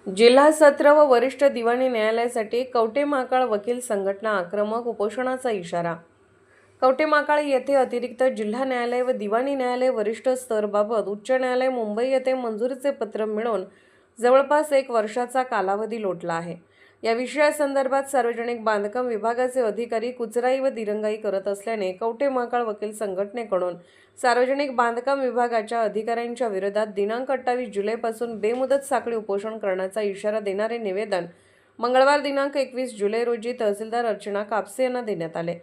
जिल्हा सत्र व वरिष्ठ दिवाणी न्यायालयासाठी कवठे-महांकाळ वकील संघटना आक्रमक उपोषणाचा इशारा। कवठे-महांकाळ येथे अतिरिक्त जिल्हा न्यायालय व दिवाणी न्यायालय वरिष्ठ स्तराबाबत उच्च न्यायालय मुंबई येथे मंजुरीचे पत्र मिळवून जवळपास 1 वर्षाचा कालावधी लोटला आहे। या विषयासंदर्भात सार्वजनिक बांधकाम विभागाचे अधिकारी कुचराई व दिरंगाई करत असल्याने कवठे-महांकाळ वकील संघटनेकडून सार्वजनिक बांधकाम विभागाच्या अधिकाऱ्यांच्या विरोधात दिनांक 28 जुलैपासून बेमुदत साखळी उपोषण करण्याचा इशारा देणारे निवेदन मंगळवार दिनांक 21 जुलै रोजी तहसीलदार अर्चना कापसे यांना देण्यात आले।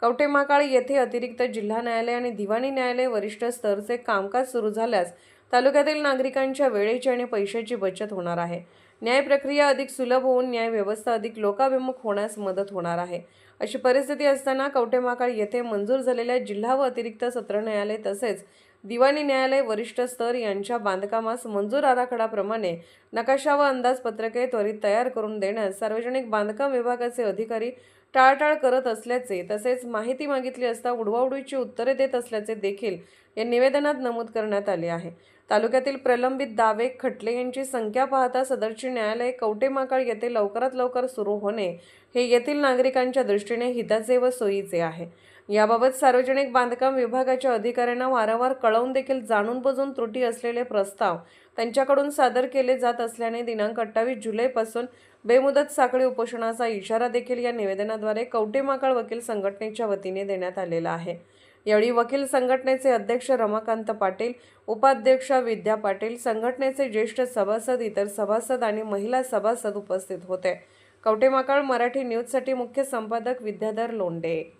कवठे-महांकाळ येथे अतिरिक्त जिल्हा न्यायालय आणि दिवाणी न्यायालय वरिष्ठ स्तरचे कामकाज सुरू झाल्यास तालुक्यातील नागरिकांच्या वेळेची आणि पैशाची बचत होणार आहे। न्याय प्रक्रिया अधिक सुलभ होऊन न्याय व्यवस्था अधिक लोकाभिमुख होण्यास मदत होणार आहे। अशी परिस्थिती असताना कवठे-महांकाळ येथे मंजूर झालेल्या जिल्हा व अतिरिक्त सत्र न्यायालय तसेच दिवाणी न्यायालय वरिष्ठ स्तर यांच्या बांधकामास मंजूर आराखड्याप्रमाणे नकाशा व अंदाजपत्रके त्वरित तयार करून देण्यास सार्वजनिक बांधकाम विभागाचे अधिकारी टाळाटाळ करत असल्याचे तसेच माहिती मागितली असता उडवाउडवीची उत्तरे देत असल्याचे देखील या निवेदनात नमूद करण्यात आले आहे। तालुक्यातील प्रलंबित दावे खटले यांची संख्या पाहता सदरची न्यायालय कवठे-महांकाळ येथे लवकरात लवकर सुरू होणे हे येथील नागरिकांच्या दृष्टीने हिताचे व सोयीचे आहे। याबाबत सार्वजनिक बांधकाम विभागाच्या अधिकाऱ्यांना वारंवार कळवून देखील जाणून बुजून त्रुटी असलेले प्रस्ताव त्यांच्याकडून सादर केले जात असल्याने दिनांक 28 जुलैपासून बेमुदत साखळी उपोषणाचा इशारा देखील या निवेदनाद्वारे कवठे-महांकाळ वकील संघटनेच्या वतीने देण्यात आलेला आहे। यावेळी वकील संघटनेचे अध्यक्ष रमाकांत पाटील, उपाध्यक्षा विद्या पाटील, संघटनेचे ज्येष्ठ सभासद, इतर सभासद आणि महिला सभासद उपस्थित होते। कवठे-महांकाळ मराठी न्यूजसाठी मुख्य संपादक विद्याधर लोंढे।